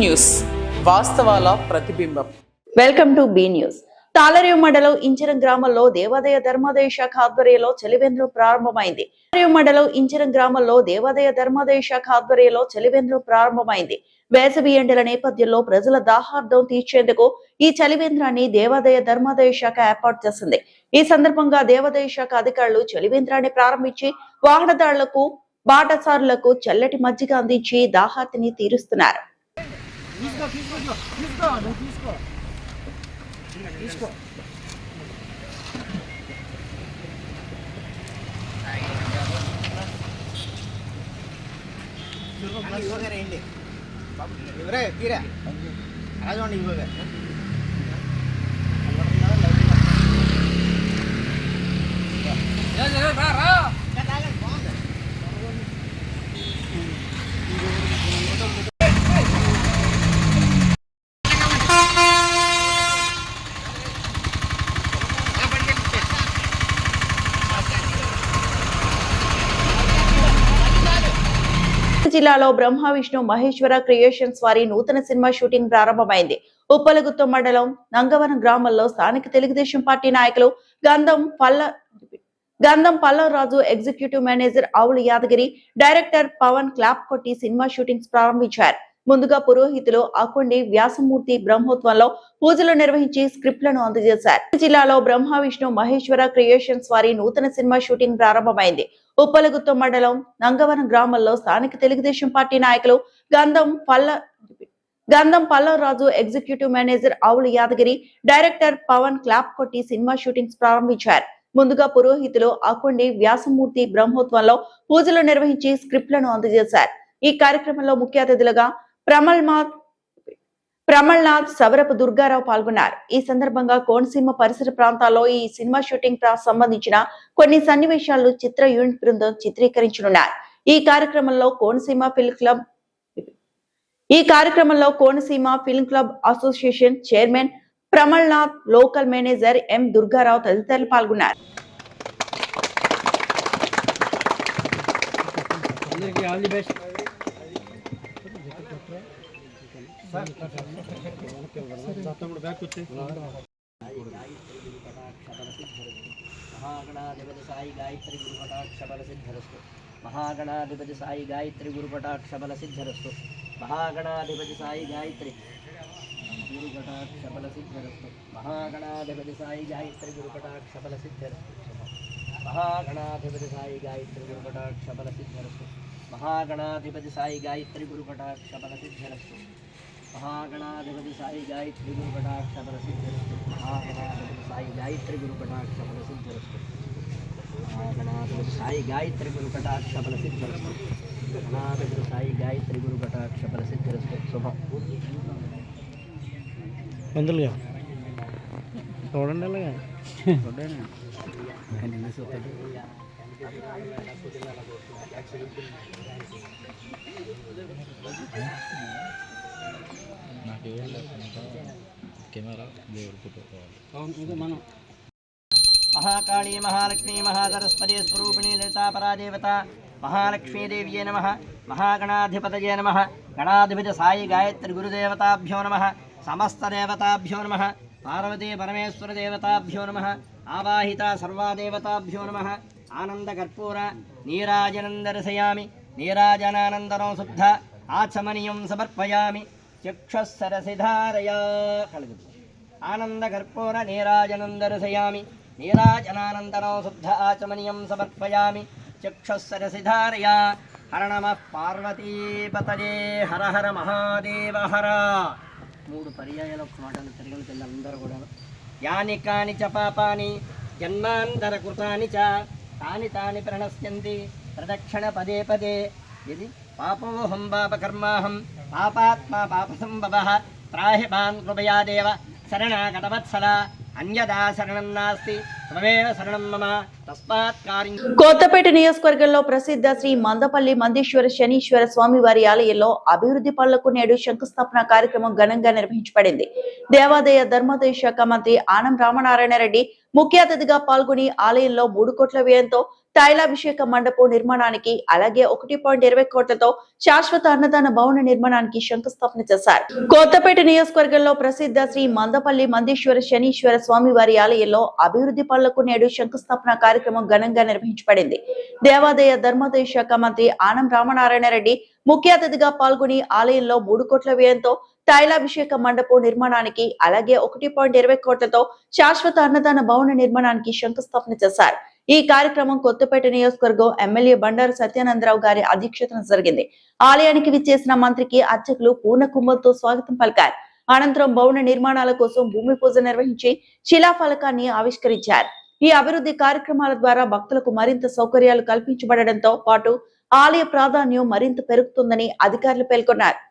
News వాస్తవాల ప్రతిబింబం. Welcome to be news. Tallarevu మండలం ఇంచరం గ్రామంలో దేవాదాయ ధర్మాదాయ శాఖ ఆధ్వర్యంలో చలివేంద్రం ప్రారంభమైంది. తాళరేవు మండలం ఇంచరం గ్రామంలో దేవాదాయ ధర్మాదాయ శాఖ ఆధ్వర్యంలో చలివేంద్రం ప్రారంభమైంది. వేసవి ఎండల నేపథ్యంలో ప్రజల దాహార్దం తీర్చేందుకు ఈ చలివేంద్రాన్ని దేవాదాయ ధర్మాదాయ శాఖ ఏర్పాటు చేసింది. ఈ సందర్భంగా దేవాదాయ శాఖ అధికారులు చలివేంద్రాన్ని ప్రారంభించి వాహనదారులకు బాటసారులకు చల్లటి మజ్జిగ అందించి దాహార్తిని తీరుస్తున్నారు. జిల్లాలో బ్రహ్మ విష్ణు మహేశ్వర క్రియేషన్స్ వారి నూతన సినిమా షూటింగ్ ప్రారంభమైంది. ఉప్పలగుత్తం మండలం నంగవరం గ్రామంలో స్థానిక తెలుగుదేశం పార్టీ నాయకులు గంధం పల్లవరాజు, ఎగ్జిక్యూటివ్ మేనేజర్ ఆవుల యాదగిరి, డైరెక్టర్ పవన్ క్లాప్ కొట్టి సినిమా షూటింగ్స్ ప్రారంభించారు. ముందుగా పురోహితులు అకొండి వ్యాసమూర్తి బ్రహ్మోత్సవంలో పూజలు నిర్వహించి స్క్రిప్ట్లను అందజేశారు. జిల్లాలో బ్రహ్మ విష్ణు మహేశ్వర క్రియేషన్స్ వారి నూతన సినిమా షూటింగ్ ప్రారంభమైంది. ఉప్పలగుత్తం మండలం నంగవరం గ్రామంలో స్థానిక తెలుగుదేశం పార్టీ నాయకులు గంధం పల్లవరాజు, ఎగ్జిక్యూటివ్ మేనేజర్ ఆవుల యాదగిరి, డైరెక్టర్ పవన్ క్లాప్ కొట్టి సినిమా షూటింగ్స్ ప్రారంభించారు. ముందుగా పురోహితులు అకొండి వ్యాసమూర్తి బ్రహ్మోత్సవంలో పూజలు నిర్వహించి స్క్రిప్ట్లను అందజేశారు. ఈ కార్యక్రమంలో ముఖ్య అతిథులుగా ప్రమల్నాథ్, సవరపు దుర్గారావు పాల్గొన్నారు. ఈ సందర్భంగా కోనసీమ పరిసర ప్రాంతాల్లో ఈ సినిమా షూటింగ్ సంబంధించిన కొన్ని సన్నివేశాలను చిత్ర యూనిట్ బృందం చిత్రీకరించనున్నారు. ఈ కార్యక్రమంలో Konaseema film club association chairman Pramalnath, local manager M Durgarao తదితరులు పాల్గొన్నారు. మహాగణాధిపతి సాయి గాయత్రి గురు కటాక్షబల సిద్ధిరస్తు. మహాగణాధిపతి సాయి గాయత్రి గురు కటాక్షబల సిద్ధిరస్తు. మహాగణాధిపతి సాయి గాయత్రి గురు కటాక్షబల సిద్ధిరస్తు. మహాగణాధిపతి సాయి గాయత్రి గురు కటాక్షబల సిద్ధిరస్తు. మహాగణాధిపతి సాయి గాయత్రి గురు కటాక్షబల సిద్ధిరస్తు. మహాగణాధిపతి సాయి గాయత్రి గురు కటాక్షబల సిద్ధిరస్తు. మహాగణాధిపతి సాయి గాయత్రి గురు కటాక్షబల సిద్ధిరస్తు. మహాగణాధిపతి సాయి గాయత్రి గురు కటాక్షబల సిద్ధిరస్తు. మహాగణాధిపతి సాయి గాయత్రి గురు కటాక్షబల సిద్ధిరస్తు. గణాధిపతి సాయి గాయత్రి గురు కటాక్షబల సిద్ధిరస్తు. శుభం. ఎందులుగా చూడండి అలాగా చూడండి. మహాకాళీ మహాలక్ష్మీ మహాసరస్వతి స్వరూపిణీ లలితా పరాదేవత మహాలక్ష్మీదేవ్యే నమః. మహాగణాధిపతయే నమః. గణాధిపతి సాయి గాయత్రి గురుదేవతాభ్యో నమః. సమస్తదేవతాభ్యో నమః. పార్వతీ పరమేశ్వర దేవతాభ్యో నమః. ఆవాహిత సర్వాదేవతాభ్యో నమః. ఆనందకర్పూర నీరాజనందర్శయామి. నీరాజనానందరం శుద్ధ ఆచమనీయం సమర్పయామి. చక్షుస్సరసిధారయా కలుగుతుంది. ఆనందకర్పూర నీరాజనందర్శయామి. నీరాజనానందరం శుద్ధ ఆచమనీయం సమర్పయామి. చక్షుస్సరసిధారయా. హర నమః పార్వతీపతయే. హర హర మహాదేవ హర. 3 పర్యాయాలు ఒక మాటలు తిరగని పిల్లలందరూ కూడా యాని కాని చ పాపాని జన్మాంతర కృతాని చ తాని తాని ప్రణశ్యంతి ప్రదక్షిణ పదే పదే. ఇది పాపోహం పాపకర్మాహం పాపాత్మా పాపసంభవః త్రాహి మాం కృపయా దేవ శరణాగతవత్సల. అన్యదా శరణం నాస్తి త్వమేవ శరణం మమ. తస్మాత్ కార్యం కొత్తపేట నియోజకవర్గంలో ప్రసిద్ధ శ్రీ మందపల్లి మందేశ్వర శనీశ్వర స్వామి వారి ఆలయంలో అభివృద్ధి పనులకు నేడు శంకుస్థాపన కార్యక్రమం ఘనంగా నిర్వహించబడింది. దేవాదాయ ధర్మాదాయ శాఖ మంత్రి ఆనం రామనారాయణ రెడ్డి ముఖ్య అతిథిగా పాల్గొని ఆలయంలో 3 కోట్ల వ్యయంతో తైలాభిషేక మండపం నిర్మాణానికి అలాగే 1.20 కోట్లతో శాశ్వత అన్నదాన భవన నిర్మాణానికి శంకుస్థాపన చేశారు. కొత్తపేట నియోజకవర్గంలో ప్రసిద్ధ శ్రీ మందపల్లి మందేశ్వర శనీశ్వర స్వామి వారి ఆలయంలో అభివృద్ధి పనులకు నేడు శంకుస్థాపన కార్యక్రమం ఘనంగా నిర్వహించబడింది. దేవాదాయ ధర్మాదాయ శాఖ మంత్రి ఆనం రామనారాయణ రెడ్డి ముఖ్య అతిథిగా పాల్గొని ఆలయంలో 3 కోట్ల వ్యయంతో తైలాభిషేక మండపం నిర్మాణానికి అలాగే 1.20 కోట్లతో శాశ్వత అన్నదాన భవన నిర్మాణానికి శంకుస్థాపన చేశారు. ఈ కార్యక్రమం కొత్తపేట నియోజకవర్గం ఎమ్మెల్యే బండారు సత్యానందరావు గారి అధ్యక్షతన జరిగింది. ఆలయానికి విచ్చేసిన మంత్రికి అర్చకులు పూర్ణ కుంభంతో స్వాగతం పలికారు. అనంతరం భవన నిర్మాణాల కోసం భూమి పూజ నిర్వహించి శిలాఫలకాన్ని ఆవిష్కరించారు. ఈ అభివృద్ధి కార్యక్రమాల ద్వారా భక్తులకు మరింత సౌకర్యాలు కల్పించబడడంతో పాటు ఆలయ ప్రాధాన్యం మరింత పెరుగుతుందని అధికారులు పేర్కొన్నారు.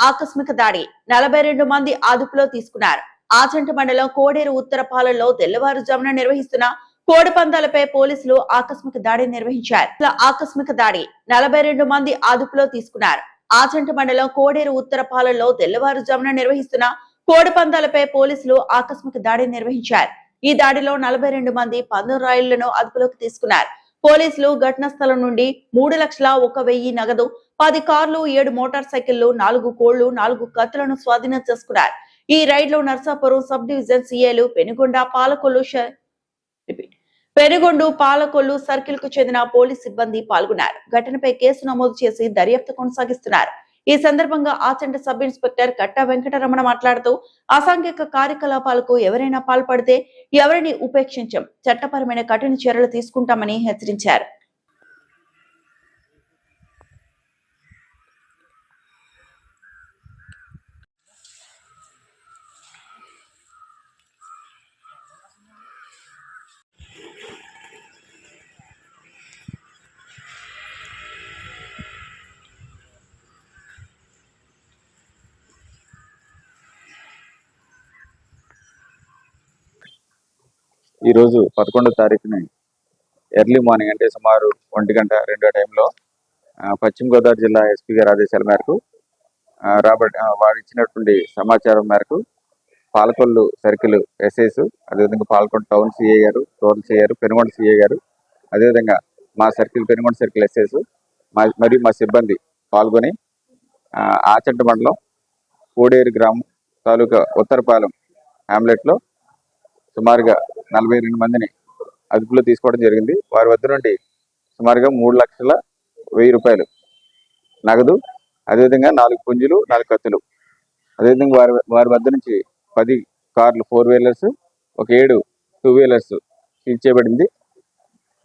ఆకస్మిక దాడి 42 మంది అదుపులో తీసుకున్నారు. ఆచంట మండలం కోడేరు ఉత్తరపాలెంలో తెల్లవారుజామున నిర్వహిస్తున్న కోడి పందాలపై పోలీసులు ఆకస్మిక దాడి నిర్వహించారు. ఆకస్మిక దాడి 42 మంది అదుపులో తీసుకున్నారు. ఆచంట మండలం కోడేరు ఉత్తరపాలెంలో తెల్లవారుజామున నిర్వహిస్తున్న కోడి పందాలపై పోలీసులు ఆకస్మిక దాడి నిర్వహించారు. ఈ దాడిలో 42 మంది పందెం రాయుళ్లను అదుపులోకి తీసుకున్నారు. పోలీసులు ఘటనా స్థలం నుండి 3,01,000 నగదు, 10 కార్లు, 7 మోటార్ సైకిళ్లు, 4 కోళ్లు, 4 కత్తులను స్వాధీనం చేసుకున్నారు. ఈ రైడ్ లో నర్సాపురం సబ్ డివిజన్ సీఏలు పెనుగొండ పాలకొల్లు సర్కిల్ కు చెందిన పోలీస్ సిబ్బంది పాల్గొన్నారు. ఘటనపై కేసు నమోదు చేసి దర్యాప్తు కొనసాగిస్తున్నారు. ఈ సందర్భంగా ఆచంట సబ్ ఇన్స్పెక్టర్ కట్టా వెంకటరమణ మాట్లాడుతూ అసాంఘిక కార్యకలాపాలకు ఎవరైనా పాల్పడితే ఎవరిని ఉపేక్షించం, చట్టపరమైన కఠిన చర్యలు తీసుకుంటామని హెచ్చరించారు. ఈరోజు 11వ తారీఖుని ఎర్లీ మార్నింగ్ అంటే సుమారు 1 గంట 2 టైంలో పశ్చిమ గోదావరి జిల్లా ఎస్పీ గారి ఆదేశాల మేరకు వారు ఇచ్చినటువంటి సమాచారం మేరకు పాలకొల్లు సర్కిల్ ఎస్ఐస్, అదేవిధంగా పాలకొండ టౌన్ సిఐ గారు, టోటల్ సిఐ గారు, పెనుగొండ సిఐ గారు, అదేవిధంగా మా సర్కిల్ పెనుగొండ సర్కిల్ ఎస్ఐస్ మరియు మా సిబ్బంది పాల్గొని ఆచంట మండలం కోడేరు గ్రామం తాలూకా ఉత్తరపాలెం హ్యామ్లెట్లో సుమారుగా 42 మందిని అదుపులో తీసుకోవడం జరిగింది. వారి వద్ద నుండి సుమారుగా 3,01,000 రూపాయలు నగదు, అదేవిధంగా 4 పుంజులు, 4 కత్తులు, అదేవిధంగా వారి వద్ద నుంచి 10 కార్లు 4 వీలర్స్, ఒక 7 2 వీలర్స్ సీజ్ చేయబడింది.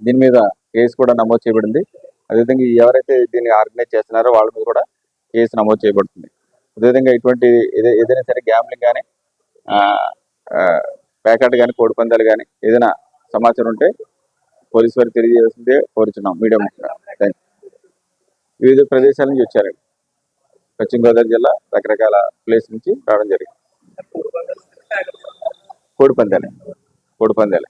దీని మీద కేసు కూడా నమోదు చేయబడింది. అదేవిధంగా ఎవరైతే దీన్ని ఆర్గనైజ్ చేస్తున్నారో వాళ్ళ మీద కూడా కేసు నమోదు చేయబడుతుంది. అదేవిధంగా ఇటువంటి ఏదైనా సరే గ్యాంబ్లింగ్ కానీ, ప్యాకెట్ కానీ, కోడి పందాలు కానీ ఏదైనా సమాచారం ఉంటే పోలీసు వారికి తెలియజేయాల్సిందే కోరుచున్నాం. మీడియా వివిధ ప్రదేశాల నుంచి వచ్చారండి. పశ్చిమ గోదావరి జిల్లా రకరకాల ప్లేస్ నుంచి రావడం జరిగింది. కోడి పందాలే.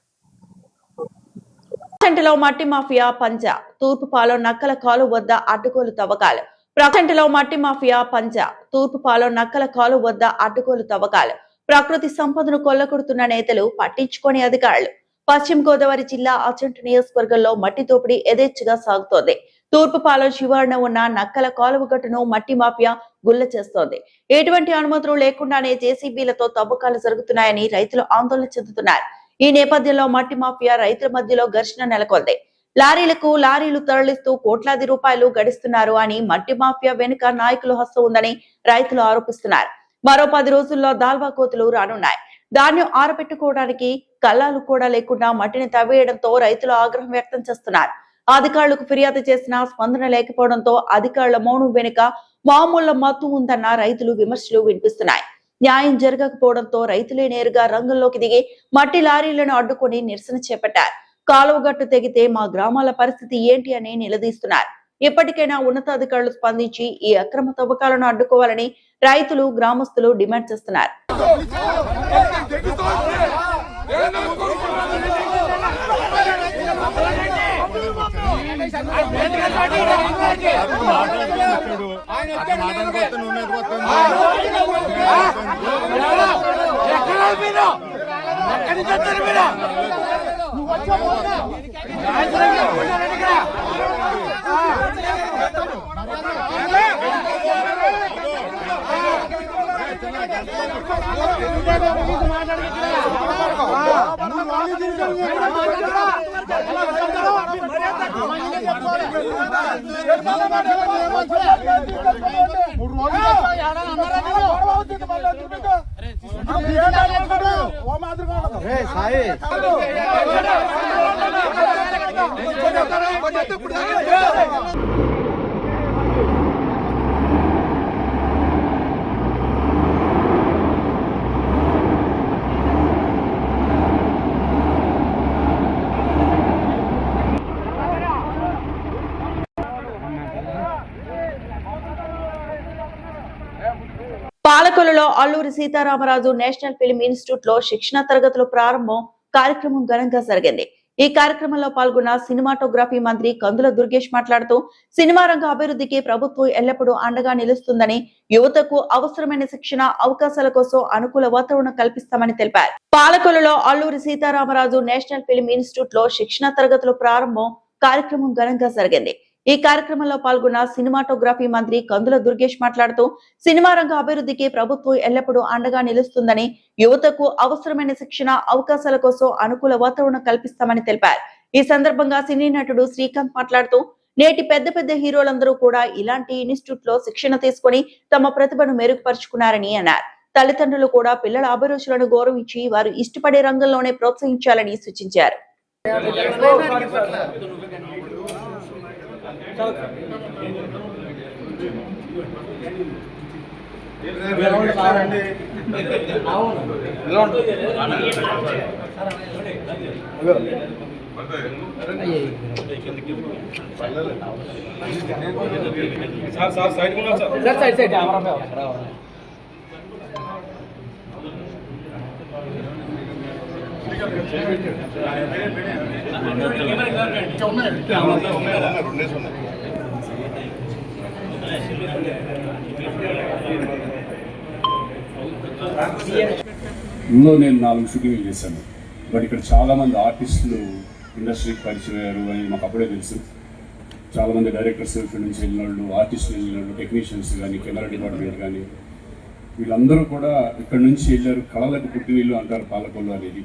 ప్రజెంట్లో మట్టి మాఫియా పంజా, తూర్పుపాలెం నక్కల కాలు వద్ద అడ్డుగోలు తవ్వకాలు. ప్రకృతి సంపదను కొల్లగొడుతున్న నేతలు, పట్టించుకోని అధికారులు. పశ్చిమ గోదావరి జిల్లా అచంట నియోజకవర్గంలో మట్టి దోపిడీ యథేచ్ఛగా సాగుతోంది. తూర్పుపాలెం శివారున ఉన్న నక్కల కాలువ గట్టును మట్టి మాఫియా గుల్ల చేస్తోంది. ఎటువంటి అనుమతులు లేకుండానే జేసీబీలతో తవ్వకాలు జరుగుతున్నాయని రైతులు ఆందోళన చెందుతున్నారు. ఈ నేపథ్యంలో మట్టి మాఫియా రైతుల మధ్యలో ఘర్షణ నెలకొంది. లారీలు తరలిస్తూ కోట్లాది రూపాయలు గడిస్తున్నారు అని, మట్టి మాఫియా వెనుక నాయకుల హస్తం ఉందని రైతులు ఆరోపిస్తున్నారు. మరో 10 రోజుల్లో దాల్వా కోతులు రానున్నాయి. ధాన్యం ఆరబెట్టుకోవడానికి కల్లాలు కూడా లేకుండా మట్టిని తవ్వేయడంతో రైతులు ఆగ్రహం వ్యక్తం చేస్తున్నారు. అధికారులకు ఫిర్యాదు చేసినా స్పందన లేకపోవడంతో అధికారుల మౌనం వెనుక మామూళ్ల మత్తు ఉందన్న రైతులు విమర్శలు వినిపిస్తున్నాయి. న్యాయం జరగకపోవడంతో రైతులే నేరుగా రంగంలోకి దిగి మట్టి లారీలను అడ్డుకొని నిరసన చేపట్టారు. కాలువగట్టు తెగితే మా గ్రామాల పరిస్థితి ఏంటి అని నిలదీస్తున్నారు. ఇప్పటికైనా ఉన్నతాధికారులు స్పందించి ఈ అక్రమ తవ్వకాలను అడ్డుకోవాలని రైతులు, గ్రామస్తులు డిమాండ్ చేస్తున్నారు. పాలకొల్లులో Alluri Sitaramaraju national film institute లో శిక్షణ తరగతులు ప్రారంభం కార్యక్రమం ఘనంగా జరిగింది. ఈ కార్యక్రమంలో పాల్గొన్న సినిమాటోగ్రఫీ మంత్రి కందుల దుర్గేష్ మాట్లాడుతూ, సినిమా రంగ అభివృద్ధికి ప్రభుత్వం ఎల్లప్పుడూ అండగా నిలుస్తుందని, యువతకు అవసరమైన శిక్షణ, అవకాశాల కోసం అనుకూల వాతావరణం కల్పిస్తామని తెలిపారు. పాలకొల్లులో Alluri Sitaramaraju national film institute లో శిక్షణ తరగతులు ప్రారంభం కార్యక్రమం ఘనంగా జరిగింది. ఈ కార్యక్రమంలో పాల్గొన్న సినిమాటోగ్రఫీ మంత్రి కందుల దుర్గేష్ మాట్లాడుతూ, సినిమా రంగ అభివృద్ధికి ప్రభుత్వం ఎల్లప్పుడూ అండగా నిలుస్తుందని, యువతకు అవసరమైన శిక్షణ, అవకాశాల కోసం అనుకూల వాతావరణం కల్పిస్తామని తెలిపారు. ఈ సందర్భంగా సినీ నటుడు శ్రీకాంత్ మాట్లాడుతూ, నేటి పెద్ద హీరోలందరూ కూడా ఇలాంటి ఇన్స్టిట్యూట్ లో శిక్షణ తీసుకుని తమ ప్రతిభను మెరుగుపరుచుకున్నారని అన్నారు. తల్లిదండ్రులు కూడా పిల్లల అభిరుచులను గౌరవించి వారు ఇష్టపడే రంగంలోనే ప్రోత్సహించాలని సూచించారు. ఇందులో నేను 4 షూటింగ్లు చేశాను. బట్ ఇక్కడ చాలామంది ఆర్టిస్టులు ఇండస్ట్రీకి పరిచయం అయ్యారు అని మాకు అప్పుడే తెలుసు. చాలామంది డైరెక్టర్స్ ఫిల్మ్ నుంచి వెళ్ళిన వాళ్ళు, ఆర్టిస్టులు వెళ్ళిన వాళ్ళు, టెక్నీషియన్స్ కానీ, కెమెరా డిపార్ట్మెంట్ కానీ, వీళ్ళందరూ కూడా ఇక్కడ నుంచి వెళ్ళారు. కళలకు పుట్టినీళ్ళు అంటారు పాలకొల్లు అనేది.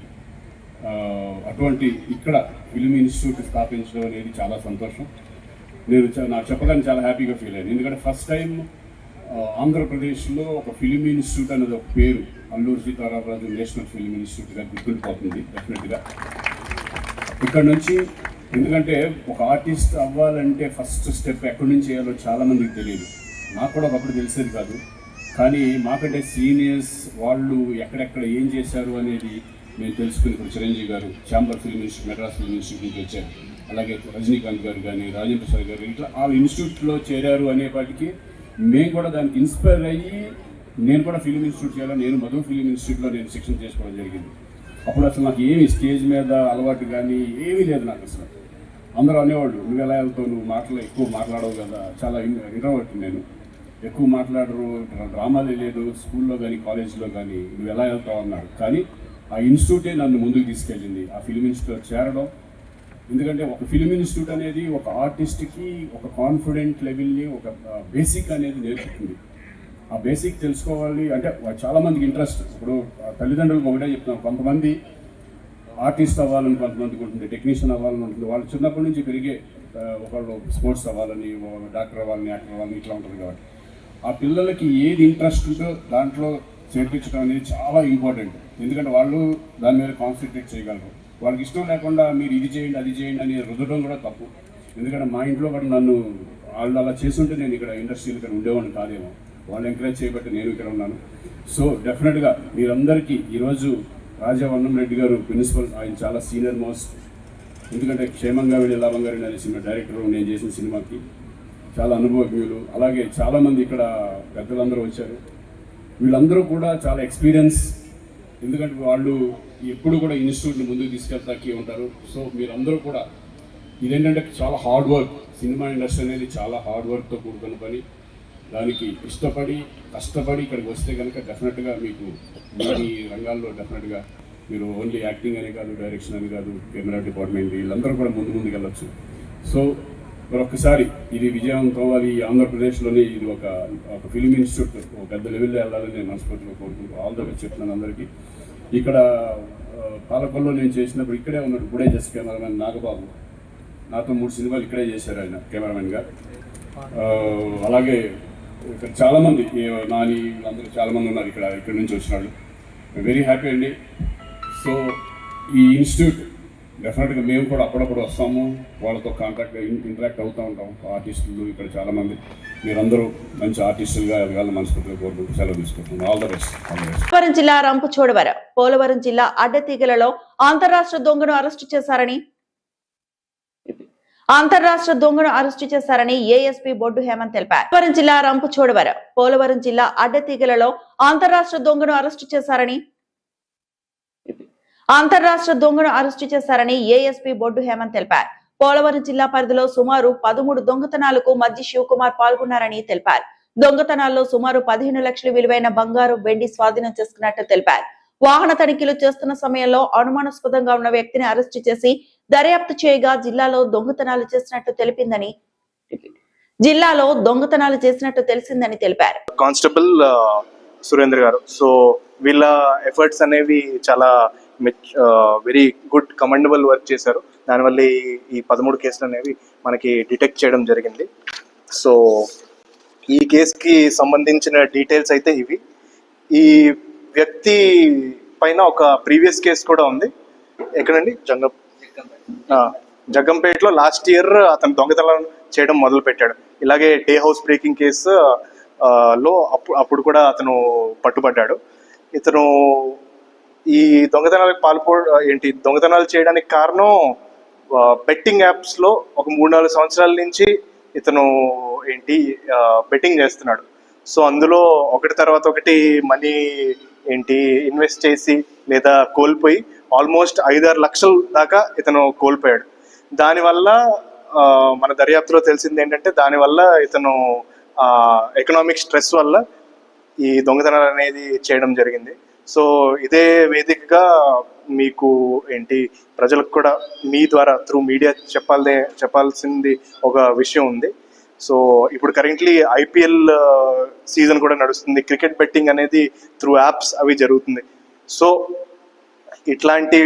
అటువంటి ఇక్కడ ఫిల్మ్ ఇన్స్టిట్యూట్ స్థాపించడం అనేది చాలా సంతోషం. నాకు చెప్పగానే చాలా హ్యాపీగా ఫీల్ అయ్యాను. ఎందుకంటే ఫస్ట్ టైం ఆంధ్రప్రదేశ్లో ఒక ఫిలిం ఇన్స్టిట్యూట్ అనేది ఒక పేరు అల్లూరి సీతారామరాజు నేషనల్ ఫిలిం ఇన్స్టిట్యూట్గా గుర్తుండిపోతుంది డెఫినెట్గా ఇక్కడ నుంచి. ఎందుకంటే ఒక ఆర్టిస్ట్ అవ్వాలంటే ఫస్ట్ స్టెప్ ఎక్కడి నుంచి చేయాలో చాలామందికి తెలియదు. నాకు కూడా ఒకప్పుడు తెలిసేది కాదు. కానీ మాకంటే సీనియర్స్ వాళ్ళు ఎక్కడెక్కడ ఏం చేశారు అనేది మేము తెలుసుకుని ఇప్పుడు చిరంజీవి గారు chamber film institute, Madras film institute నుంచి వచ్చారు. అలాగే రజనీకాంత్ గారు కానీ, రాజేంద్ర ప్రసాద్ గారు, ఇట్లా ఆ ఇన్స్టిట్యూట్లో చేరారు అనేపాటికి మేము కూడా దానికి ఇన్స్పైర్ అయ్యి నేను కూడా ఫిలిం ఇన్స్టిట్యూట్ చేయాలని నేను మధు ఫిలిం ఇన్స్టిట్యూట్లో నేను శిక్షణ చేసుకోవడం జరిగింది. అప్పుడు అసలు నాకు ఏమి స్టేజ్ మీద అలవాటు కానీ ఏమీ లేదు నాకు అసలు. అందరూ అనేవాళ్ళు నువ్వు ఎలా వెళ్తావు, నువ్వు ఎక్కువ మాట్లాడవు కదా, చాలా ఇంట్రోవర్ట్ నేను, ఎక్కువ మాట్లాడరు, డ్రామాలే లేదు స్కూల్లో కానీ కాలేజ్లో కానీ, నువ్వు ఎలా వెళ్తావు అన్నారు. కానీ ఆ ఇన్స్టిట్యూటే నన్ను ముందుకు తీసుకెళ్ళింది, ఆ ఫిలిం ఇన్స్టిట్యూట్ చేరడం. ఎందుకంటే ఒక ఫిలిం ఇన్స్టిట్యూట్ అనేది ఒక ఆర్టిస్ట్కి ఒక కాన్ఫిడెంట్ లెవెల్ని, ఒక బేసిక్ అనేది నేర్పుతుంది. ఆ బేసిక్ తెలుసుకోవాలి అంటే చాలామందికి ఇంట్రెస్ట్. ఇప్పుడు తల్లిదండ్రులకు ఒకటే చెప్తున్నాం, కొంతమంది ఆర్టిస్ట్ అవ్వాలని కొంతమందికి ఉంటుంది, టెక్నీషియన్ అవ్వాలని ఉంటుంది. వాళ్ళు చిన్నప్పటి నుంచి పెరిగే ఒకళ్ళు స్పోర్ట్స్ అవ్వాలని, డాక్టర్ అవ్వాలని, యాక్టర్ అవ్వాలని ఇట్లా ఉంటుంది. కాబట్టి ఆ పిల్లలకి ఏది ఇంట్రెస్ట్ ఉందో దాంట్లో చేర్పించడం అనేది చాలా ఇంపార్టెంట్. ఎందుకంటే వాళ్ళు దాని మీద కాన్సన్ట్రేట్ చేయగలరు. వాళ్ళకి ఇష్టం లేకుండా మీరు ఇది చేయండి అది చేయండి అని రుద్దడం కూడా తప్పు. ఎందుకంటే మా ఇంట్లో కూడా నన్ను వాళ్ళు అలా చేస్తుంటే నేను ఇక్కడ ఇండస్ట్రీలో ఇక్కడ ఉండేవాడిని కాదేమో. వాళ్ళు ఎంకరేజ్ చేయబట్టి నేను ఇక్కడ ఉన్నాను. సో డెఫినెట్గా మీరందరికీ ఈరోజు రాజా వన్నం రెడ్డి గారు ప్రిన్సిపల్, ఆయన చాలా సీనియర్ మోస్ట్. ఎందుకంటే క్షేమంగా వెళ్ళి లాభంగారెడ్డి అనే సినిమా డైరెక్టర్, నేను చేసిన సినిమాకి చాలా అనుభవజ్ఞులు. అలాగే చాలామంది ఇక్కడ పెద్దలందరూ వచ్చారు. వీళ్ళందరూ కూడా చాలా ఎక్స్పీరియన్స్. ఎందుకంటే వాళ్ళు ఎప్పుడు కూడా ఇన్స్టిట్యూట్ని ముందుకు తీసుకెళ్తాకి ఉంటారు. సో మీరందరూ కూడా ఇదేంటంటే చాలా హార్డ్ వర్క్. సినిమా ఇండస్ట్రీ అనేది చాలా హార్డ్ వర్క్తో కూడుకున్న పని. దానికి ఇష్టపడి కష్టపడి ఇక్కడికి వస్తే కనుక డెఫినెట్గా మీకు మీ రంగాల్లో డెఫినెట్గా మీరు ఓన్లీ యాక్టింగ్ అని కాదు, డైరెక్షన్ అని కాదు, కెమెరా డిపార్ట్మెంట్ వీళ్ళందరూ కూడా ముందుకు వెళ్ళొచ్చు. సో మరొకసారి ఇది విజయవంతం అవ్వాలి. ఆంధ్రప్రదేశ్లోనే ఇది ఒక ఫిలిం ఇన్స్టిట్యూట్ ఒక పెద్ద లెవెల్లో వెళ్ళాలని నేను మనస్ఫూర్తిగా కోరుకుంటూ ఆల్ ద బెస్ట్ చెప్తున్నాను అందరికీ. ఇక్కడ పాలకొల్లో నేను చేసినప్పుడు ఇక్కడే ఉన్నాడు గుడే జస్ట్ కెమెరామెన్ నాగబాబు. నాతో 3 సినిమాలు ఇక్కడే చేశారు ఆయన కెమెరామెన్గా. అలాగే ఇక్కడ చాలామంది నాని అందరూ చాలామంది ఉన్నారు ఇక్కడ నుంచి వచ్చిన వాళ్ళు. వెరీ హ్యాపీ అండి. సో ఈ ఇన్స్టిట్యూట్ డెఫినెట్గా మేము కూడా అప్పుడప్పుడు వస్తాము, వాళ్ళతో ఇంటరాక్ట్ అవుతూ ఉంటాం. ఆర్టిస్టులు ఇక్కడ చాలామంది, మీరందరూ మంచి ఆర్టిస్టులుగా ఎదగాలని మనస్ఫూర్తిగా కోరుకుంటూ సెలవు తీసుకుంటున్నాం. All the best. పోలవరం జిల్లా రంపచోడవరం పోలవరం జిల్లా అడ్డతీగలలో అంతర్రాష్ట్ర దొంగను అరెస్టు చేశారని ఏఎస్పీ బొడ్డు హేమంత్ తెలిపారు. పోలవరం జిల్లా రంపచోడవరం పోలవరం జిల్లా అడ్డతీగలలో అంతర్రాష్ట్ర దొంగను అరెస్టు చేశారని ఏఎస్పీ బొడ్డు హేమంత్ తెలిపారు. పోలవరం జిల్లా పరిధిలో సుమారు 13 దొంగతనాలకు మధ్య శివకుమార్ పాల్గొన్నారని తెలిపారు. దొంగతనాల్లో సుమారు 15 లక్షల విలువైన బంగారు, వెండి స్వాధీనం చేసుకున్నట్టు తెలిపారు. వాహన తనిఖీలు చేస్తున్న సమయంలో అనుమానాస్పదంగా ఉన్న వ్యక్తిని అరెస్టు చేసి దర్యాప్తు చేయగా జిల్లాలో దొంగతనాలు చేసినట్టు తెలిసిందని తెలిపారు. కానిస్టేబుల్ సురేంద్ర గారు. సో వీళ్ళ ఎఫర్ట్స్ అనేవి చాలా వెరీ గుడ్ కమెండబుల్ వర్క్ చేశారు. దానివల్ల ఈ 13 కేసులు అనేవి మనకి డిటెక్ట్ చేయడం జరిగింది. సో ఈ కేసుకి సంబంధించిన డీటెయిల్స్ అయితే ఇవి. ఈ వ్యక్తి పైన ఒక ప్రీవియస్ కేసు కూడా ఉంది. ఎక్కడండి? జగ్గంపేటలో లాస్ట్ ఇయర్ అతను దొంగతనం చేయడం మొదలు పెట్టాడు. ఇలాగే డే హౌస్ బ్రేకింగ్ కేసు లో అప్పుడు కూడా అతను పట్టుబడ్డాడు. ఇతను ఈ దొంగతనాలకు దొంగతనాలు చేయడానికి కారణం బెట్టింగ్ యాప్స్లో ఒక 3-4 సంవత్సరాల నుంచి ఇతను బెట్టింగ్ చేస్తున్నాడు. సో అందులో ఒకటి తర్వాత ఒకటి మనీ ఇన్వెస్ట్ చేసి లేదా కోల్పోయి ఆల్మోస్ట్ 5-6 లక్షల దాకా ఇతను కోల్పోయాడు. దానివల్ల మన దర్యాప్తులో తెలిసింది ఏంటంటే దానివల్ల ఇతను ఎకనామిక్ స్ట్రెస్ వల్ల ఈ దొంగతనాలు అనేది చేయడం జరిగింది. సో ఇదే వేదికగా మీకు ప్రజలకు కూడా మీ ద్వారా త్రూ మీడియా చెప్పాల్సింది ఒక విషయం ఉంది. సో ఇప్పుడు కరెంట్లీ ఐపీఎల్ సీజన్ కూడా నడుస్తుంది. క్రికెట్ బెట్టింగ్ అనేది త్రూ యాప్స్ అవి జరుగుతుంది. సో ఇట్లాంటి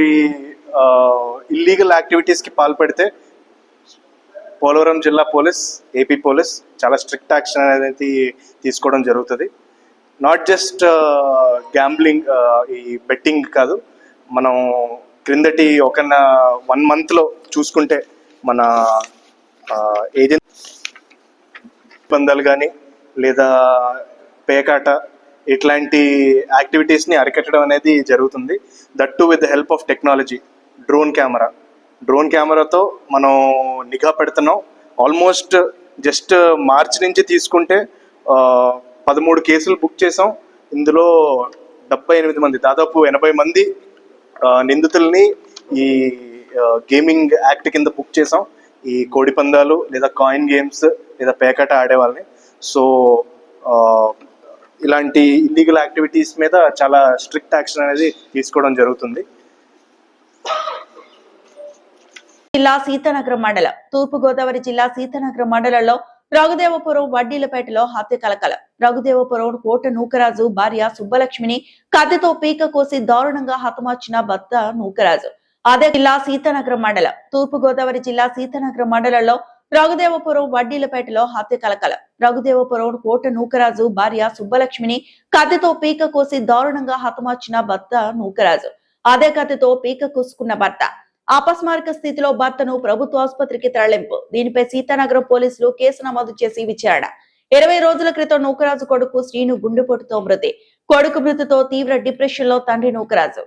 ఇల్లీగల్ యాక్టివిటీస్కి పాల్పడితే పోలవరం జిల్లా పోలీస్, ఏపీ పోలీస్ చాలా స్ట్రిక్ట్ యాక్షన్ అనేది తీసుకోవడం జరుగుతుంది. నాట్ జస్ట్ గ్యాంబ్లింగ్, ఈ బెట్టింగ్ కాదు. మనం క్రిందటి ఒక 1 monthలో చూసుకుంటే మన ఏజెంట్ పందాలు కానీ లేదా పేకాట ఇట్లాంటి యాక్టివిటీస్ని అరికట్టడం అనేది జరుగుతుంది. That to with the help of technology. Drone కెమెరాతో మనం నిఘా పెడుతున్నాం. ఆల్మోస్ట్ జస్ట్ మార్చి నుంచి తీసుకుంటే 13 కేసులు బుక్ చేసాం. ఇందులో 78 మంది, దాదాపు 80 మంది నిందితుల్ని ఈ గేమింగ్ యాక్ట్ కింద బుక్ చేసాం. ఈ కోడి పందాలు లేదా కాయిన్ గేమ్స్ లేదా పేకాట ఆడేవాళ్ళని. సో ఇలాంటి ఇల్లీగల్ యాక్టివిటీస్ మీద చాలా స్ట్రిక్ట్ యాక్షన్ అనేది తీసుకోవడం జరుగుతుంది. జిల్లా సీతానగరం మండలం, తూర్పుగోదావరి జిల్లా సీతానగరం మండలంలో రఘుదేవపురం వడ్డీలపేటలో హత్య కలకలం. రఘుదేవపురం కోట నూకరాజు భార్య సుబ్బలక్ష్మిని కత్తితో పీక కోసి దారుణంగా హతమార్చిన భర్త నూకరాజు. అదే జిల్లా సీతానగరం మండలం, తూర్పుగోదావరి జిల్లా సీతానగరం మండలంలో రఘుదేవపురం వడ్డీలపేటలో హత్య కలకలం. రఘుదేవపురం కోట నూకరాజు భార్య సుబ్బలక్ష్మిని కత్తితో పీక కోసి దారుణంగా హతమార్చిన భర్త నూకరాజు. అదే కత్తితో పీక కోసుకున్న భర్త అపస్మారక స్థితిలో భర్తను ప్రభుత్వ ఆసుపత్రికి తరలింపు. దీనిపై సీతానగరం పోలీసులు కేసు నమోదు చేసి విచారణ. 20 రోజుల క్రితం నూకరాజు కొడుకు శ్రీను గుండెపోటుతో మృతి. కొడుకు మృతితో తీవ్ర డిప్రెషన్ లో తండ్రి నూకరాజు.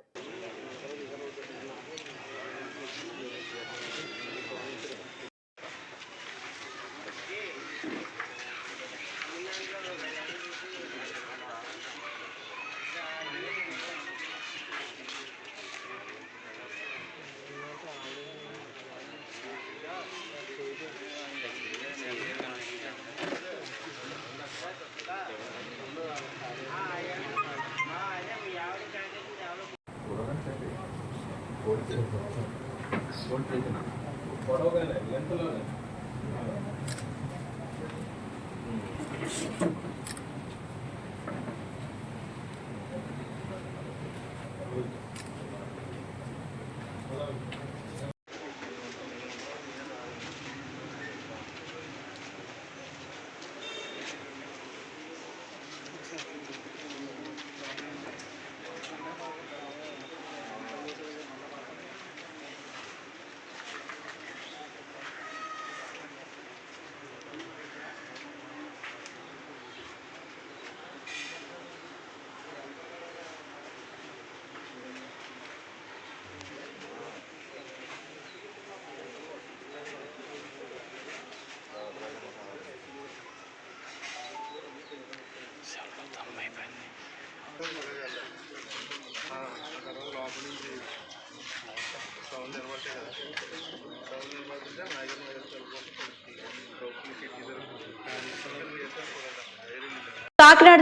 కాకినాడ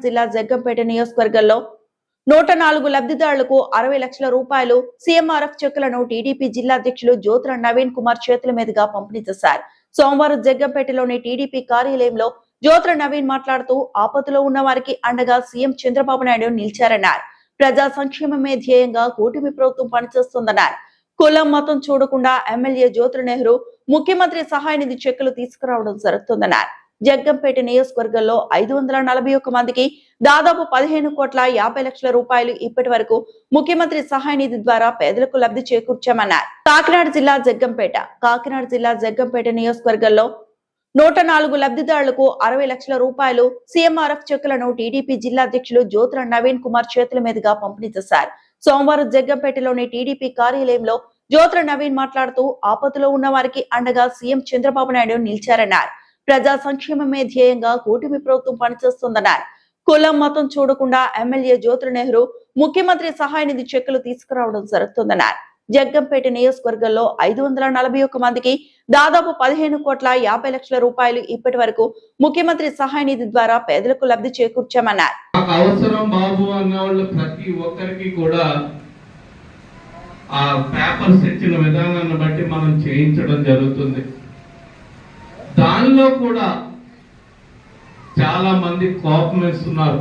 జిల్లా జగ్గంపేట నియోజకవర్గంలో 104 లబ్ధిదారులకు 60 లక్షల రూపాయలు సీఎంఆర్ఎఫ్ చెక్కులను టీడీపీ జిల్లా అధ్యక్షులు జ్యోతుల నవీన్ కుమార్ చేతుల మీదుగా పంపిణీ చేశారు. సోమవారం జగ్గంపేటలోని టీడీపీ కార్యాలయంలో జ్యోతుల నవీన్ మాట్లాడుతూ ఆపదలో ఉన్న వారికి అండగా సీఎం చంద్రబాబు నాయుడు నిలిచారన్నారు. ప్రజా సంక్షేమమే ధ్యేయంగా కూటమి ప్రభుత్వం పనిచేస్తోందన్నారు. కులం మతం చూడకుండా ఎమ్మెల్యే జ్యోతుల నెహ్రూ ముఖ్యమంత్రి సహాయ నిధి చెక్కులు తీసుకురావడం జరుగుతుందన్నారు. జగ్గంపేట నియోజకవర్గంలో 541 మందికి దాదాపు 15,50 లక్షల రూపాయలు ఇప్పటి వరకు ముఖ్యమంత్రి సహాయ నిధి ద్వారా పేదలకు లబ్ధి చేకూర్చామన్నారు. కాకినాడ జిల్లా జగ్గంపేట నియోజకవర్గంలో 104 లబ్ధిదారులకు 60 లక్షల రూపాయలు సీఎంఆర్ఎఫ్ చెక్కులను టీడీపీ జిల్లా అధ్యక్షులు జ్యోతుల నవీన్ కుమార్ చేతుల మీదుగా పంపిణీ చేశారు. సోమవారం జగ్గంపేటలోని టీడీపీ కార్యాలయంలో జ్యోతుల నవీన్ మాట్లాడుతూ ఆపదలో ఉన్న వారికి అండగా సీఎం చంద్రబాబు నాయుడు నిలిచారన్నారు. ప్రజా సంక్షేమమే ధ్యేయంగా కూటమి ప్రభుత్వం పనిచేస్తోందన్నారు. కులం మతం చూడకుండా ఎమ్మెల్యే జ్యోతుల నెహ్రూ ముఖ్యమంత్రి సహాయ నిధి చెక్కులు తీసుకురావడం జరుగుతుందన్నారు. జగ్గంపేట నియోజకవర్గంలో 541 మందికి దాదాపు 15,50 లక్షల రూపాయలు ఇప్పటి వరకు ముఖ్యమంత్రి సహాయ నిధి ద్వారా పేదలకు లబ్ధి చేకూర్చామన్నారు. అవసరం బాబు అన్న వాళ్ళు ప్రతి ఒక్కరికి కూడా ఆ పేపర్స్ ఇచ్చిన విధానాన్ని బట్టి మనం చేయించడం జరుగుతుంది. దానిలో కూడా చాలా మంది కోపం వేస్తున్నారు.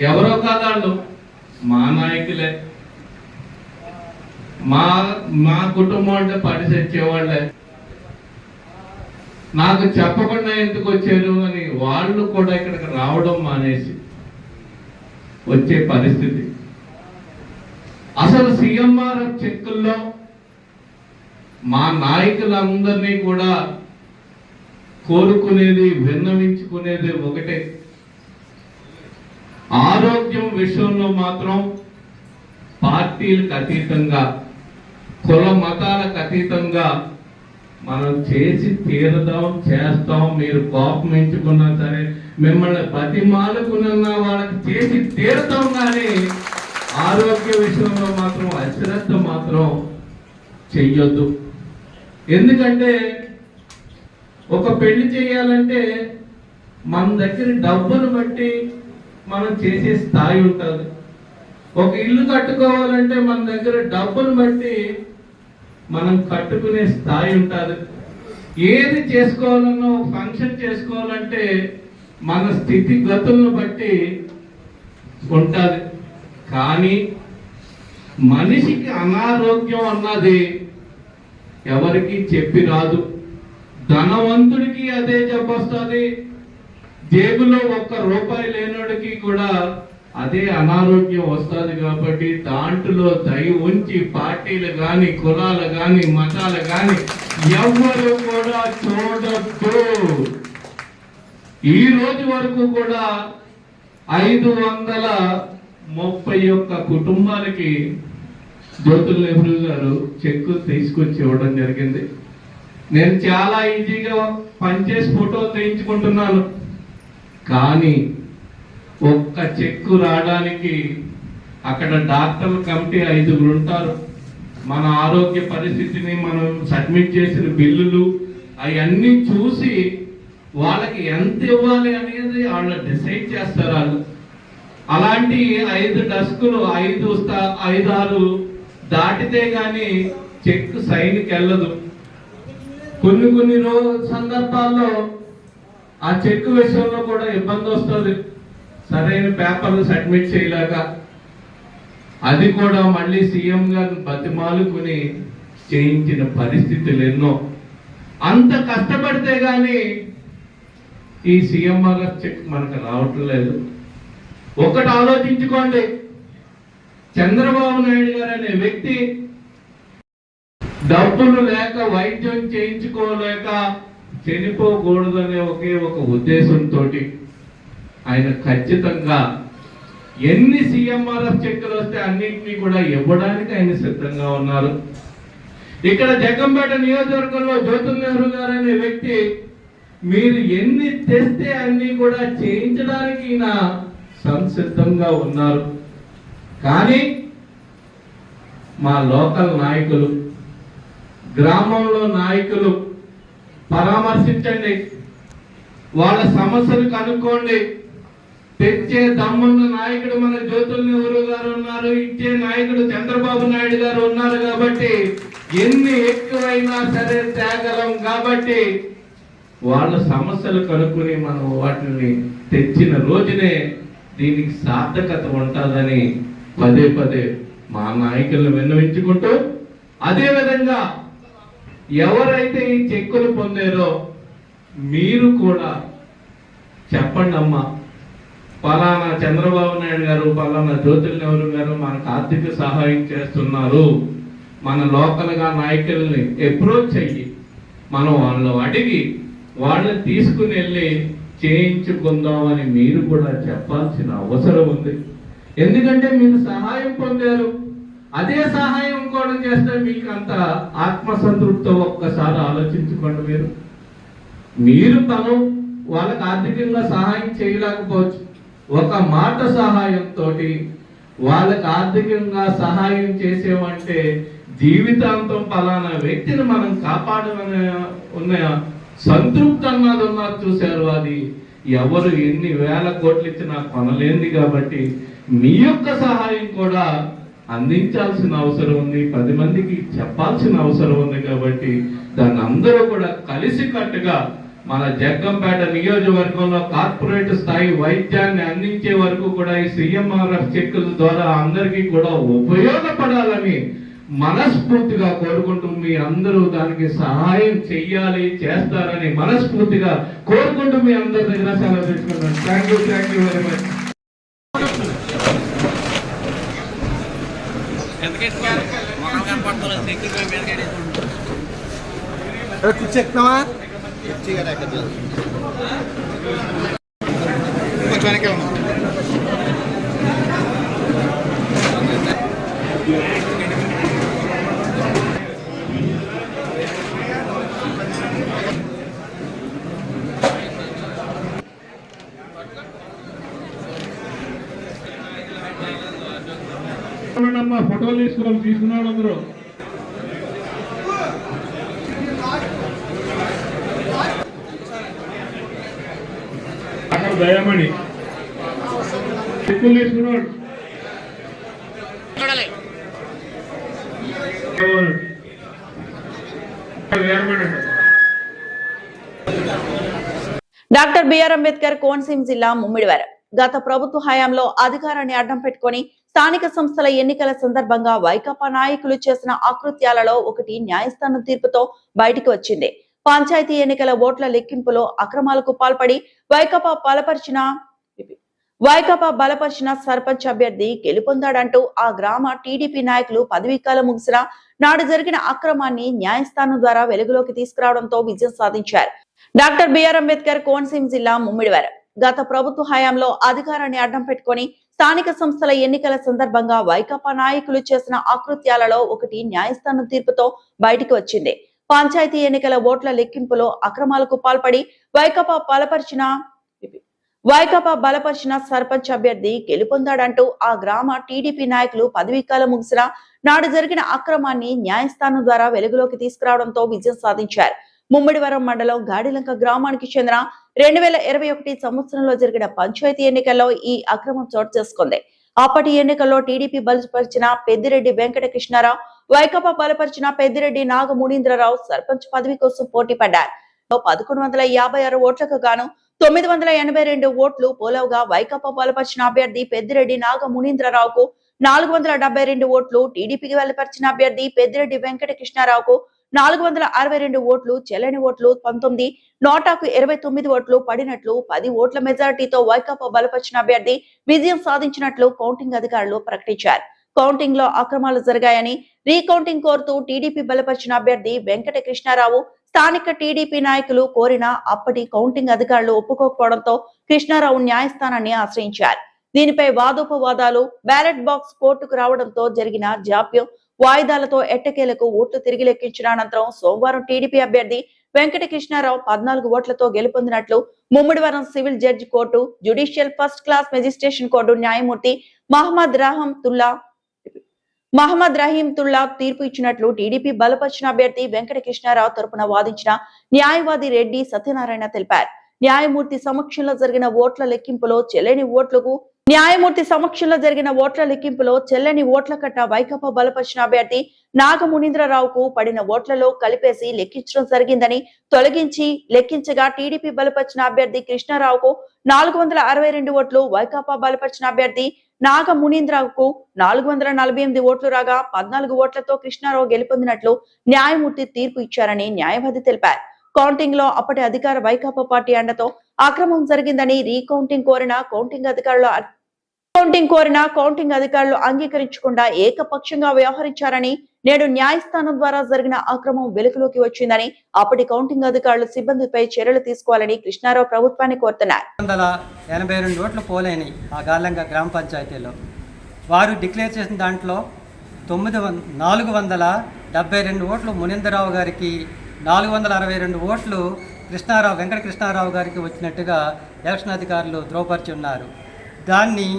ఎవరో కాదాళ్ళు మా నాయకులే, మా మా కుటుంబం అంటే పరిసెచ్చేవాళ్ళే. నాకు చెప్పకుండా ఎందుకు వచ్చారు అని వాళ్ళు కూడా ఇక్కడికి రావడం మానేసి వచ్చే పరిస్థితి. అసలు సీఎంఆర్ఎఫ్ చెక్కుల్లో మా నాయకులందరినీ కూడా కోరుకునేది, విన్నవించుకునేది ఒకటే, ఆరోగ్యం విషయంలో మాత్రం పార్టీలకు అతీతంగా, కుల మతాలకు అతీతంగా మనం చేసి తీరుదాం, చేస్తాం. మీరు కోపం ఎంచుకున్నా సరే, మిమ్మల్ని బతిమాలుకున్నా వాళ్ళకి చేసి తీరుతాం. కానీ ఆరోగ్య విషయంలో మాత్రం అశ్రద్ధ మాత్రం చెయ్యొద్దు. ఎందుకంటే ఒక పెళ్లి చేయాలంటే మన దగ్గర డబ్బును బట్టి మనం చేసే స్థాయి ఉంటుంది. ఒక ఇల్లు కట్టుకోవాలంటే మన దగ్గర డబ్బును బట్టి మనం కట్టుకునే స్థాయి ఉంటుంది. ఏది చేసుకోవాలన్నా, ఒక ఫంక్షన్ చేసుకోవాలంటే మన స్థితిగతులను బట్టి ఉంటుంది. కానీ మనిషికి అనారోగ్యం అన్నది ఎవరికి చెప్పి రాదు. ధనవంతుడికి అదే చెప్పొస్తుంది, జేబులో ₹1 లేనోడికి కూడా అదే అనారోగ్యం వస్తుంది. కాబట్టి దాంట్లో దయ ఉంచి పార్టీలు కానీ, కులాలు కానీ, మతాలు కానీ ఎవరు కూడా చూడొద్దు. ఈ రోజు వరకు కూడా 531 కుటుంబాలకి జ్యోతుల్ నెహ్రూ గారు చెక్కు తీసుకొచ్చి ఇవ్వడం జరిగింది. నేను చాలా ఈజీగా పనిచేసి ఫోటోలు తీయించుకుంటున్నాను. కానీ ఒక్క చెక్కు రావడానికి అక్కడ డాక్టర్ల కమిటీ 5 ఉంటారు. మన ఆరోగ్య పరిస్థితిని, మనం సబ్మిట్ చేసిన బిల్లులు అవన్నీ చూసి వాళ్ళకి ఎంత ఇవ్వాలి అనేది వాళ్ళు డిసైడ్ చేస్తారు. వాళ్ళు అలాంటి 5 డస్కులు 5-6 దాటితే గాని చెక్ సైన్కి వెళ్ళదు. కొన్ని సందర్భాల్లో ఆ చెక్ విషయంలో కూడా ఇబ్బంది వస్తుంది, సరైన పేపర్లు సబ్మిట్ చేయలేక. అది కూడా మళ్ళీ సీఎం గారిని బతిమాలుకుని చేయించిన పరిస్థితులు ఎన్నో. అంత కష్టపడితే గాని ఈ సీఎంఆర్ఎఫ్ చెక్ మనకు రావట్లేదు. ఒకటి ఆలోచించుకోండి, చంద్రబాబు నాయుడు గారు అనే వ్యక్తి డబ్బులు లేక, వైద్యం చేయించుకోలేక చనిపోకూడదనే ఒకే ఒక ఉద్దేశంతో ఆయన ఖచ్చితంగా ఎన్ని సీఎంఆర్ఎఫ్ చెక్కులు వస్తే అన్నింటినీ కూడా ఇవ్వడానికి ఆయన సిద్ధంగా ఉన్నారు. ఇక్కడ జగ్గంపేట నియోజకవర్గంలో జ్యోతుల్ నెహ్రూ గారు అనే వ్యక్తి మీరు ఎన్ని తెస్తే అన్ని కూడా చేయించడానికి ఈయన సంసిద్ధంగా ఉన్నారు. కానీ మా లోకల్ నాయకులు, గ్రామంలో నాయకులు పరామర్శించండి, వాళ్ళ సమస్యలు కనుక్కోండి. తెచ్చే దమ్మున్న నాయకుడు మన జ్యోతుల్ నెహ్రూ గారు ఉన్నారు, ఇచ్చే నాయకుడు చంద్రబాబు నాయుడు గారు ఉన్నారు. కాబట్టి ఎన్ని ఎక్కువైనా సరే తేగలం. కాబట్టి వాళ్ళ సమస్యలు కనుక్కుని మనం వాటిని తెచ్చిన రోజునే దీనికి సార్థకత ఉంటుందని పదే మా నాయకులను విన్నవించుకుంటూ, అదేవిధంగా ఎవరైతే ఈ చెక్కులు పొందారో మీరు కూడా చెప్పండి, అమ్మా పలానా చంద్రబాబు నాయుడు గారు, పలానా జ్యోతుల్ నెహ్రూ గారు మనకు ఆర్థిక సహాయం చేస్తున్నారు. మన లోకల్గా నాయకుల్ని అప్రోచ్ అయ్యి మనం వాళ్ళు అడిగి వాళ్ళని తీసుకుని వెళ్ళి చేయించుకుందామని మీరు కూడా చెప్పాల్సిన అవసరం ఉంది. ఎందుకంటే మీరు సహాయం పొందారు, అదే సహాయం కూడా చేస్తే మీకు అంత ఆత్మసంతృప్తి. ఒక్కసారి ఆలోచించుకోండి. మీరు తను వాళ్ళకి ఆర్థికంగా సహాయం చేయలేకపోవచ్చు, ఒక మాట సహాయంతో వాళ్ళకి ఆర్థికంగా సహాయం చేసేవంటే జీవితాంతం పలానా వ్యక్తిని మనం కాపాడమనే ఉన్న సంతృప్తి అన్నది ఉన్నారు. చూశారు, అది ఎవరు ఎన్ని వేల కోట్లు ఇచ్చినా కొనలేంది. కాబట్టి మీ యొక్క సహాయం కూడా అందించాల్సిన అవసరం ఉంది, 10 మందికి చెప్పాల్సిన అవసరం ఉంది. కాబట్టి దాన్ని అందరూ కూడా కలిసికట్టుగా మన జగ్గంపేట నియోజకవర్గంలో కార్పొరేట్ స్థాయి వైద్యాన్ని అందించే వరకు కూడా ఈ సీఎంఆర్ఎఫ్ చెక్కుల ద్వారా అందరికీ కూడా ఉపయోగపడాలని మనస్ఫూర్తిగా కోరుకుంటూ మీ అందరూ దానికి సహాయం చెయ్యాలి, చేస్తారని మనస్ఫూర్తిగా కోరుకుంటూ మీ అందరి దగ్గర సెలవు తీసుకుంటాను. Thank you very much. ఫోటోలు తీసుకున్నాడు అందరూ. అక్కడ దయమణి చెక్కులు తీసుకున్నాడు. డాక్టర్ బిఆర్ అంబేద్కర్ కోనసీమ జిల్లా ముమ్మిడివరం. గత ప్రభుత్వ హయాంలో అధికారాన్ని అడ్డం పెట్టుకుని స్థానిక సంస్థల ఎన్నికల సందర్భంగా వైకాపా నాయకులు చేసిన ఆకృత్యాలలో ఒకటి న్యాయస్థానం తీర్పుతో బయటికి వచ్చింది. పంచాయతీ ఎన్నికల ఓట్ల లెక్కింపులో అక్రమాలకు పాల్పడి వైకాపా బలపరిచిన సర్పంచ్ అభ్యర్థి గెలుపొందాడంటూ ఆ గ్రామ టీడీపీ నాయకులు పదవీకాలం ముగిసిన నాడు జరిగిన అక్రమాన్ని న్యాయస్థానం ద్వారా వెలుగులోకి తీసుకురావడంతో విజయం సాధించారు. డాక్టర్ బిఆర్ అంబేద్కర్ కోనసీమ జిల్లా ముమ్మిడివరం. గత ప్రభుత్వ హయాంలో అధికారాన్ని అడ్డం పెట్టుకుని స్థానిక సంస్థల ఎన్నికల సందర్భంగా వైకాపా నాయకులు చేసిన ఆకృత్యాలలో ఒకటి న్యాయస్థానం తీర్పుతో బయటికి వచ్చింది. పంచాయతీ ఎన్నికల ఓట్ల లెక్కింపులో అక్రమాలకు పాల్పడి వైకాపా బలపరిచిన సర్పంచ్ అభ్యర్థి గెలుపొందాడంటూ ఆ గ్రామ టీడీపీ నాయకులు పదవీకాలం ముగిసిన నాడు జరిగిన అక్రమాన్ని న్యాయస్థానం ద్వారా వెలుగులోకి తీసుకురావడంతో విజయం సాధించారు. ముమ్మిడివరం మండలం గాడిలంక గ్రామానికి చెందిన 2021 సంవత్సరంలో జరిగిన పంచాయతీ ఎన్నికల్లో ఈ అక్రమం చోటు చేసుకుంది. అప్పటి ఎన్నికల్లో టీడీపీ బలపరిచిన పెద్దిరెడ్డి వెంకట కృష్ణారావు, వైకాపా బలపరిచిన పెద్దిరెడ్డి నాగమునీంద్రరావు సర్పంచ్ పదవి కోసం పోటీ పడ్డారు. 1156 ఓట్లకు గాను 982 ఓట్లు పోలవగా వైకాపా బలపరిచిన అభ్యర్థి పెద్దిరెడ్డి నాగమునీంద్రరావుకు 472 ఓట్లు, టీడీపీకి బలపరిచిన అభ్యర్థి పెద్దిరెడ్డి వెంకట కృష్ణారావుకు 462 ఓట్లు, చెల్లని ఓట్లు 19, నోటాకు 29 ఓట్లు పడినట్లు 10 ఓట్ల మెజారిటీతో వైకాపా బలపరిచిన అభ్యర్థి విజయం సాధించినట్లు కౌంటింగ్ అధికారులు ప్రకటించారు. కౌంటింగ్ లో అక్రమాలు జరిగాయని రీకౌంటింగ్ కోరుతూ టీడీపీ బలపరిచిన అభ్యర్థి వెంకట కృష్ణారావు స్థానిక టీడీపీ నాయకులు కోరినా అప్పటి కౌంటింగ్ అధికారులు ఒప్పుకోకపోవడంతో కృష్ణారావు న్యాయస్థానాన్ని ఆశ్రయించారు. దీనిపై వాదోపవాదాలు, బ్యాలెట్ బాక్స్ కోర్టుకు రావడంతో జరిగిన జాప్యం, వాయిదాలతో ఎట్టకేలకు ఓట్లు తిరిగి లెక్కించిన అనంతరం సోమవారం టీడీపీ అభ్యర్థి వెంకట కృష్ణారావు 14 ఓట్లతో గెలుపొందినట్లు Mummidivaram civil judge court judicial first class magistrate court న్యాయమూర్తి మహమ్మద్ రహీంతుల్లా తీర్పు ఇచ్చినట్లు టీడీపీ బలపరిచిన అభ్యర్థి వెంకట కృష్ణారావు తరపున వాదించిన న్యాయవాది రెడ్డి సత్యనారాయణ తెలిపారు. న్యాయమూర్తి సమక్షంలో జరిగిన ఓట్ల లెక్కింపులో చెల్లని ఓట్ల కట్ట వైకాపా బలపరిచిన అభ్యర్థి నాగమునీంద్రరావుకు పడిన ఓట్లలో కలిపేసి లెక్కించడం జరిగిందని తొలగించి లెక్కించగా టీడీపీ బలపరిచిన అభ్యర్థి కృష్ణారావుకు 462 ఓట్లు, వైకాపా బలపరిచిన అభ్యర్థి నాగమునీంద్రరావుకు 448 ఓట్లు రాగా 14 ఓట్లతో కృష్ణారావు గెలుపొందినట్లు న్యాయమూర్తి తీర్పు ఇచ్చారని న్యాయవాది తెలిపారు. కౌంటింగ్ లో అప్పటి అధికార వైకాపా పార్టీ అండతో అక్రమం జరిగిందని రీకౌంటింగ్ కోరిన కౌంటింగ్ అధికారులు అంగీకరించకుండా ఏకపక్షంగా వ్యవహరించారని, నేడు న్యాయస్థానం ద్వారా జరిగిన అక్రమం వెలుగులోకి వచ్చిందని, అప్పటి కౌంటింగ్ అధికారులు సిబ్బందిపై చర్యలు తీసుకోవాలని కృష్ణారావు ప్రభుత్వాన్ని కోరుతున్నారు. 182 ఓట్లు పోలేని ఆ గాలంక గ్రామ పంచాయతీలో వారు డిక్లేర్ చేసిన దాంట్లో 472 ఓట్లు మునీంద్రరావు గారికి, 462 ఓట్లు వెంకట కృష్ణారావు గారికి వచ్చినట్టుగా ఎలక్షన్ అధికారులు ధృవపరిచి ఉన్నారు. దాన్ని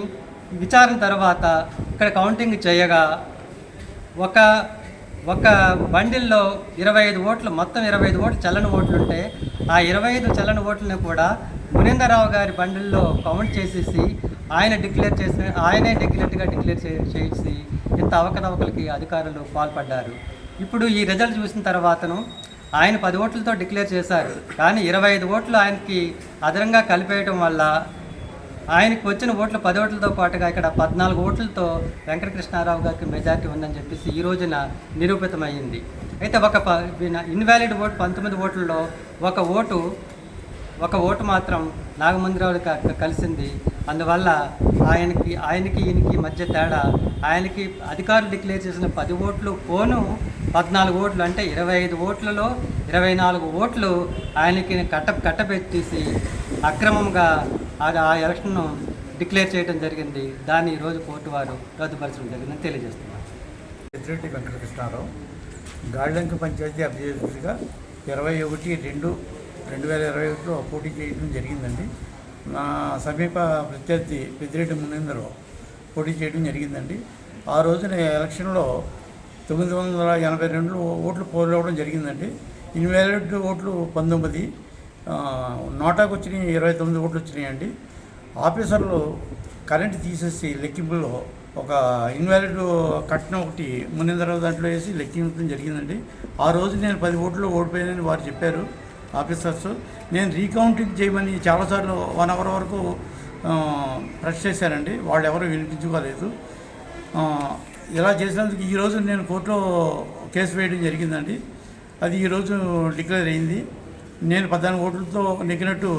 విచారణ తర్వాత ఇక్కడ కౌంటింగ్ చేయగా ఒక బండిల్లో 25 ఓట్లు, మొత్తం 25 ఓట్లు చల్లని ఓట్లు ఉంటే ఆ 25 చల్లని ఓట్లను కూడా మునీంద్రరావు గారి బండిల్లో కౌంట్ చేసేసి ఆయనే డిక్లేర్ చేసి ఇంత అవకతవకలకి అధికారులు పాల్పడ్డారు. ఇప్పుడు ఈ రిజల్ట్ చూసిన తర్వాతను ఆయన 10 ఓట్లతో డిక్లేర్ చేశారు, కానీ 25 ఓట్లు ఆయనకి అదనంగా కలిపేయటం వల్ల ఆయనకు వచ్చిన ఓట్లు 10 ఓట్లతో పాటుగా ఇక్కడ 14 ఓట్లతో వెంకటకృష్ణారావు గారికి మెజార్టీ ఉందని చెప్పేసి ఈ రోజున నిరూపితమైంది. అయితే ఇన్వాలిడ్ ఓటు 19 ఓట్లలో ఒక ఓటు మాత్రం నాగమందిరావుకి కలిసింది. అందువల్ల ఆయనకి ఈయనకి మధ్య తేడా, ఆయనకి అధికారులు డిక్లేర్ చేసిన 10 ఓట్లు పోను 14 ఓట్లు, అంటే 25 ఓట్లలో 24 ఓట్లు ఆయనకి కట్టబెట్టేసి అక్రమంగా ఆ ఎలక్షన్ను డిక్లేర్ చేయడం జరిగింది. దాన్ని ఈరోజు కోర్టు వారు రద్దుపరచడం జరిగిందని తెలియజేస్తున్నారు. పెద్దిరెడ్డి వెంకటకృష్ణారావు గాళ్ళంక పంచాయతీ అభ్యర్థిగా 21/2/2021లో పోటీ చేయడం జరిగిందండి. నా సమీప ప్రత్యర్థి పెద్దిరెడ్డి మునీందరావు పోటీ చేయడం జరిగిందండి. ఆ రోజున ఎలక్షన్లో 982 ఓట్లు పోలవడం జరిగిందండి. ఇన్వాలిడ్ ఓట్లు 19, నోటాకు వచ్చినాయి 29 ఓట్లు వచ్చినాయండి. ఆఫీసర్లు కరెంట్ తీసేసి లెక్కింపులో ఒక ఇన్వాలిడ్ కట్టిన ఒకటి మునీందరావు దాంట్లో వేసి లెక్కించడం జరిగిందండి. ఆ రోజు నేను 10 ఓట్లు ఓడిపోయానని వారు చెప్పారు ఆఫీసర్స్. నేను రీకౌంటింగ్ చేయమని చాలాసార్లు 1 అవర్ వరకు ప్రెస్ చేశానండి. వాళ్ళు ఎవరు వినిపించుకోలేదు. ఇలా చేసినందుకు ఈరోజు నేను కోర్టులో కేసు వేయడం జరిగిందండి. అది ఈరోజు డిక్లేర్ అయింది. నేను 14 ఓట్లతో నెగ్గినట్టు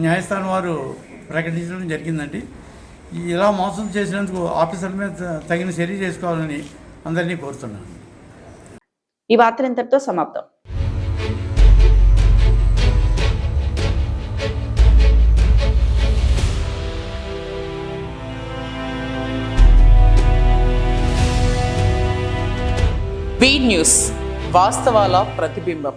న్యాయస్థానం వారు ప్రకటించడం జరిగిందండి. ఇలా మోసం చేసినందుకు ఆఫీసర్ల మీద తగిన చర్య చేసుకోవాలని అందరినీ కోరుతున్నాను. ఈ వార్తలు ఇంతటితో సమాప్తం. బీ న్యూస్, వాస్తవాల ప్రతిబింబం.